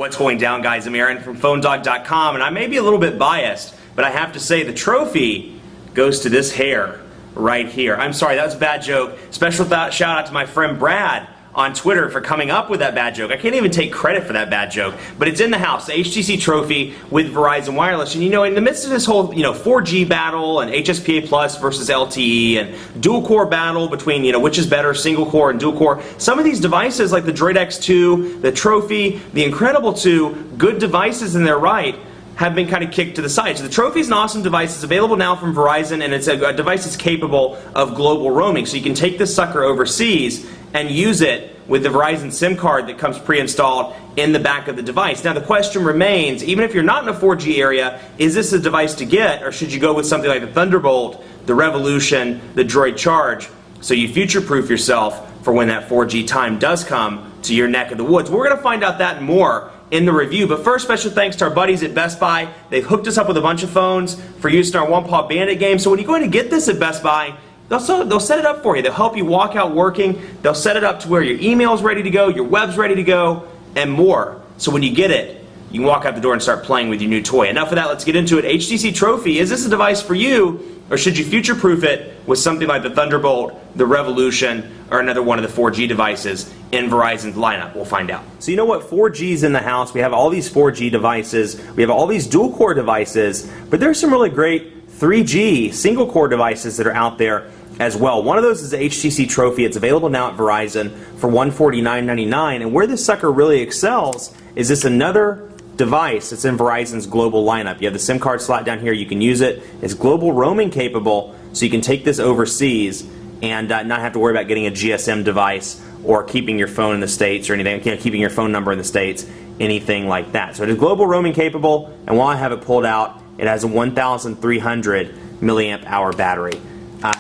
What's going down, guys? I'm Aaron from PhoneDog.com, and I may be a little bit biased, but I have to say the trophy goes to this hair right here. I'm sorry, that was a bad joke. Special shout out to my friend Brad on Twitter for coming up with that bad joke. I can't even take credit for that bad joke, but it's in the house, the HTC trophy with Verizon Wireless. And in the midst of this whole 4G battle and HSPA Plus versus LTE and dual core battle between which is better, single core and dual core, some of these devices like the Droid X2, the Trophy, the Incredible 2, good devices in their right, have been kind of kicked to the side. So the Trophy is an awesome device. It's available now from Verizon, and it's a device that's capable of global roaming. So you can take this sucker overseas and use it with the Verizon SIM card that comes pre-installed in the back of the device. Now the question remains, even if you're not in a 4G area, is this a device to get, or should you go with something like the Thunderbolt, the Revolution, the Droid Charge, so you future-proof yourself for when that 4G time does come to your neck of the woods? We're going to find out that and more in the review, but first, special thanks to our buddies at Best Buy. They've hooked us up with a bunch of phones for use in our One Paw Bandit game, so when you go in to get this at Best Buy, they'll set it up for you. They'll help you walk out working. They'll set it up to where your email's ready to go, your web's ready to go, and more. So when you get it, you can walk out the door and start playing with your new toy. Enough of that, let's get into it. HTC Trophy, is this a device for you, or should you future-proof it with something like the Thunderbolt, the Revolution, or another one of the 4G devices in Verizon's lineup? We'll find out. So 4G's in the house. We have all these 4G devices. We have all these dual-core devices, but there's some really great 3G single-core devices that are out there as well. One of those is the HTC Trophy. It's available now at Verizon for $149.99, and where this sucker really excels is this another device that's in Verizon's global lineup. You have the SIM card slot down here. You can use it. It's global roaming capable, so you can take this overseas and not have to worry about getting a GSM device or keeping your phone in the States or anything, keeping your phone number in the States, anything like that. So it is global roaming capable, and while I have it pulled out, it has a 1,300 milliamp hour battery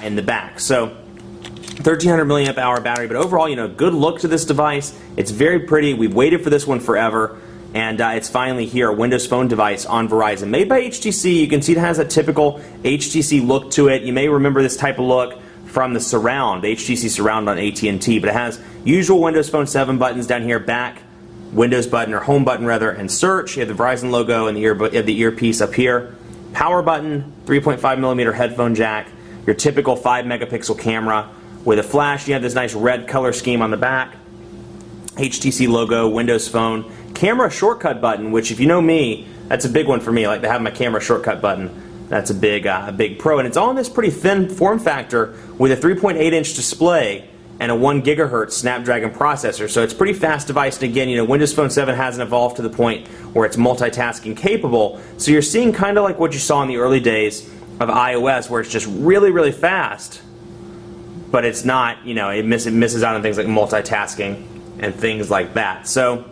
in the back. So 1,300 milliamp hour battery, but overall, good look to this device. It's very pretty. We've waited for this one forever, and it's finally here, a Windows Phone device on Verizon. Made by HTC. You can see it has a typical HTC look to it. You may remember this type of look from the Surround, the HTC Surround on AT&T, but it has usual Windows Phone 7 buttons down here, back, Windows button, or home button rather, and search. You have the Verizon logo and the earpiece up here. Power button, 3.5mm headphone jack, your typical 5-megapixel camera with a flash. You have this nice red color scheme on the back. HTC logo, Windows Phone. Camera shortcut button, which if you know me, that's a big one for me. I like to have my camera shortcut button. That's a big pro, and it's all in this pretty thin form factor with a 3.8-inch display and a 1 gigahertz Snapdragon processor. So it's a pretty fast device, and again, Windows Phone 7 hasn't evolved to the point where it's multitasking capable. So you're seeing kind of like what you saw in the early days of iOS, where it's just really, really fast, but it's not, it misses out on things like multitasking and things like that. So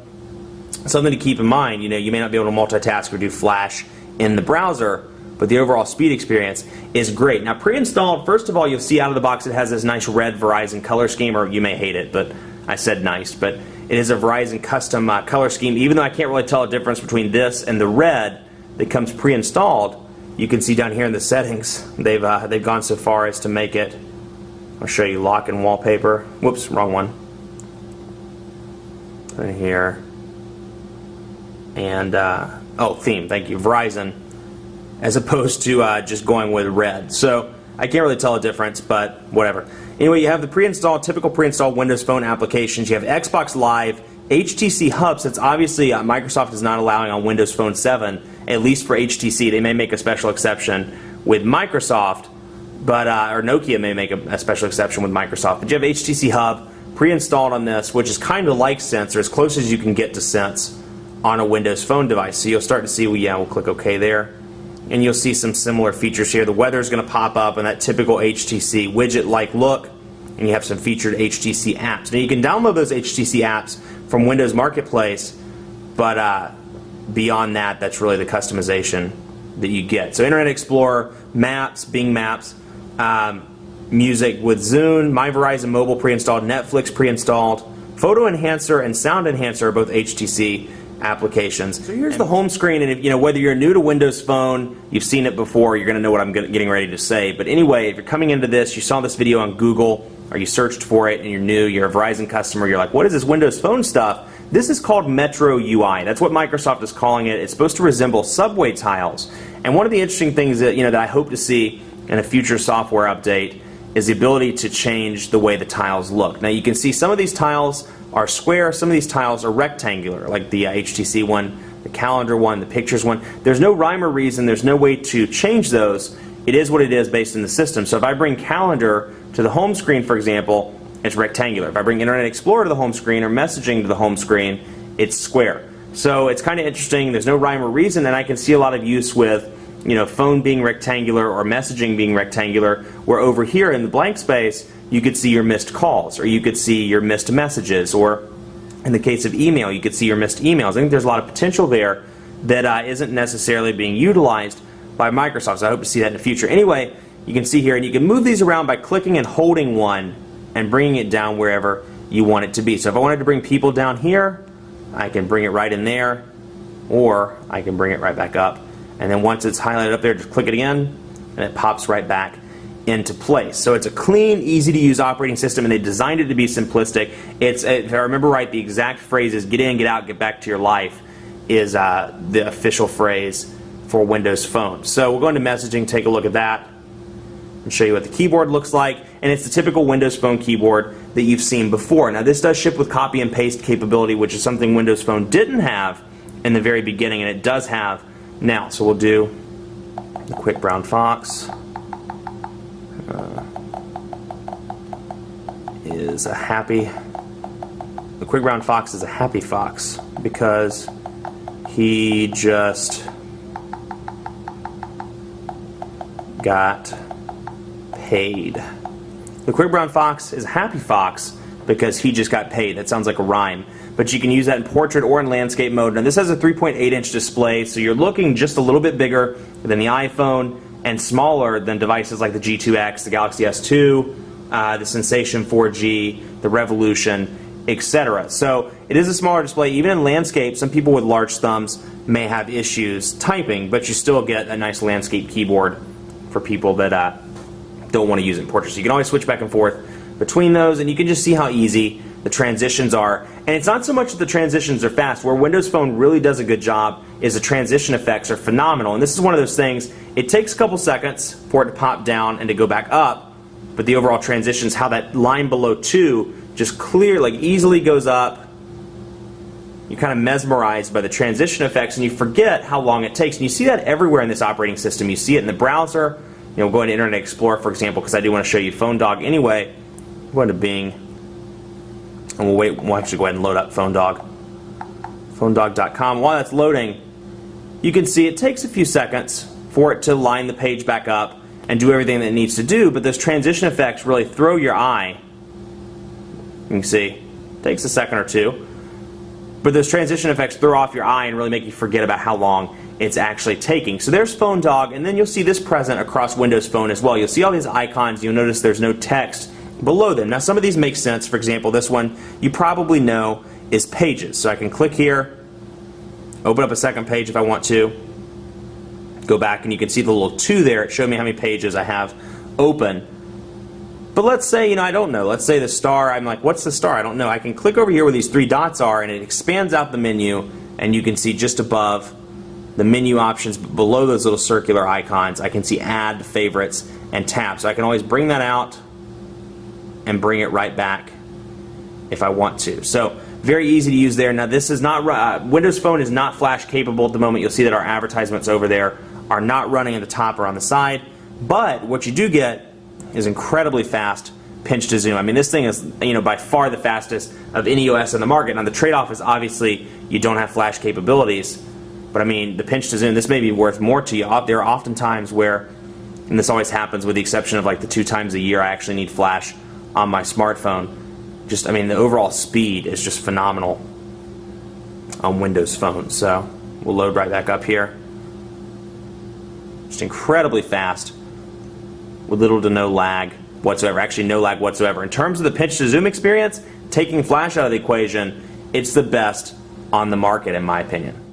something to keep in mind, you may not be able to multitask or do Flash in the browser, but the overall speed experience is great. Now, pre-installed, first of all, you'll see out of the box it has this nice red Verizon color scheme, or you may hate it, but I said nice, but it is a Verizon custom color scheme. Even though I can't really tell a difference between this and the red that comes pre-installed, you can see down here in the settings, they've gone so far as to make it, I'll show you lock and wallpaper. Whoops, wrong one. Right here. And, theme, thank you, Verizon, as opposed to just going with red. So I can't really tell a difference, but whatever. Anyway, you have the typical pre-installed Windows Phone applications. You have Xbox Live, HTC Hubs. That's obviously Microsoft is not allowing on Windows Phone 7, at least for HTC. They may make a special exception with Microsoft, but or Nokia may make a special exception with Microsoft. But you have HTC Hub pre-installed on this, which is kind of like Sense, or as close as you can get to Sense on a Windows Phone device. So you'll start to see, we'll click OK there, and you'll see some similar features here. The weather is going to pop up in that typical HTC widget-like look, and you have some featured HTC apps. Now you can download those HTC apps from Windows Marketplace, but beyond that, that's really the customization that you get. So Internet Explorer, Maps, Bing Maps, music with Zune, My Verizon Mobile pre-installed, Netflix pre-installed, Photo Enhancer and Sound Enhancer are both HTC applications. So here's the home screen, and if, whether you're new to Windows Phone, you've seen it before, you're going to know what I'm getting ready to say. But anyway, if you're coming into this, you saw this video on Google, or you searched for it, and you're new, you're a Verizon customer, you're like, what is this Windows Phone stuff? This is called Metro UI. That's what Microsoft is calling it. It's supposed to resemble subway tiles. And one of the interesting things that, that I hope to see in a future software update is the ability to change the way the tiles look. Now you can see some of these tiles are square, some of these tiles are rectangular, like the HTC one, the calendar one, the pictures one. There's no rhyme or reason, there's no way to change those. It is what it is based in the system. So if I bring calendar to the home screen, for example, it's rectangular. If I bring Internet Explorer to the home screen or messaging to the home screen, it's square. So it's kind of interesting. There's no rhyme or reason, and I can see a lot of use with phone being rectangular or messaging being rectangular, where over here in the blank space you could see your missed calls, or you could see your missed messages, or in the case of email you could see your missed emails. I think there's a lot of potential there that isn't necessarily being utilized by Microsoft, so I hope to see that in the future. Anyway, you can see here, and you can move these around by clicking and holding one and bringing it down wherever you want it to be. So if I wanted to bring people down here, I can bring it right in there, or I can bring it right back up. And then once it's highlighted up there, just click it again, and it pops right back into place. So it's a clean, easy-to-use operating system, and they designed it to be simplistic. It's, if I remember right, the exact phrase is "get in, get out, get back to your life" is the official phrase for Windows Phone. So we'll go into messaging, take a look at that, and show you what the keyboard looks like. And it's the typical Windows Phone keyboard that you've seen before. Now this does ship with copy and paste capability, which is something Windows Phone didn't have in the very beginning, and it does have now. So we'll do the quick brown fox. The quick brown fox is a happy fox because he just got paid. The quick brown fox is a happy fox because he just got paid. That sounds like a rhyme. But you can use that in portrait or in landscape mode. Now this has a 3.8-inch display, so you're looking just a little bit bigger than the iPhone and smaller than devices like the G2X, the Galaxy S2, the Sensation 4G, the Revolution, etc. So it is a smaller display. Even in landscape, some people with large thumbs may have issues typing, but you still get a nice landscape keyboard for people that don't want to use it in portrait. So you can always switch back and forth between those, and you can just see how easy the transitions are. And it's not so much that the transitions are fast. Where Windows Phone really does a good job is the transition effects are phenomenal. And this is one of those things, it takes a couple seconds for it to pop down and to go back up, but the overall transitions, how that line below 2 just clear, like easily goes up. You're kind of mesmerized by the transition effects, and you forget how long it takes. And you see that everywhere in this operating system. You see it in the browser. Go into Internet Explorer, for example, because I do want to show you PhoneDog anyway. Go into Bing, and we'll actually go ahead and load up PhoneDog. PhoneDog.com. While that's loading, you can see it takes a few seconds for it to line the page back up and do everything that it needs to do, but those transition effects really throw your eye. You can see, it takes a second or two, but those transition effects throw off your eye and really make you forget about how long it's actually taking. So there's PhoneDog, and then you'll see this present across Windows Phone as well. You'll see all these icons. You'll notice there's no text below them. Now some of these make sense. For example, this one you probably know is Pages. So I can click here, open up a second page if I want to, go back, and you can see the little 2 there. It showed me how many pages I have open. But let's say, I don't know. Let's say the star, I'm like, what's the star? I don't know. I can click over here where these 3 dots are, and it expands out the menu, and you can see just above the menu options, below those little circular icons, I can see Add, Favorites, and Tap. So I can always bring that out and bring it right back if I want to. So very easy to use there. Now this is not, Windows Phone is not flash capable at the moment. You'll see that our advertisements over there are not running at the top or on the side. But what you do get is incredibly fast pinch to zoom. I mean, this thing is by far the fastest of any OS in the market. Now the trade-off is obviously you don't have flash capabilities. But I mean, the pinch to zoom, this may be worth more to you. There are often times where, and this always happens with the exception of like the 2 times a year I actually need flash on my smartphone. I mean, the overall speed is just phenomenal on Windows Phone. So we'll load right back up here. Just incredibly fast with little to no lag whatsoever. Actually, no lag whatsoever. In terms of the pinch to zoom experience, taking flash out of the equation, it's the best on the market in my opinion.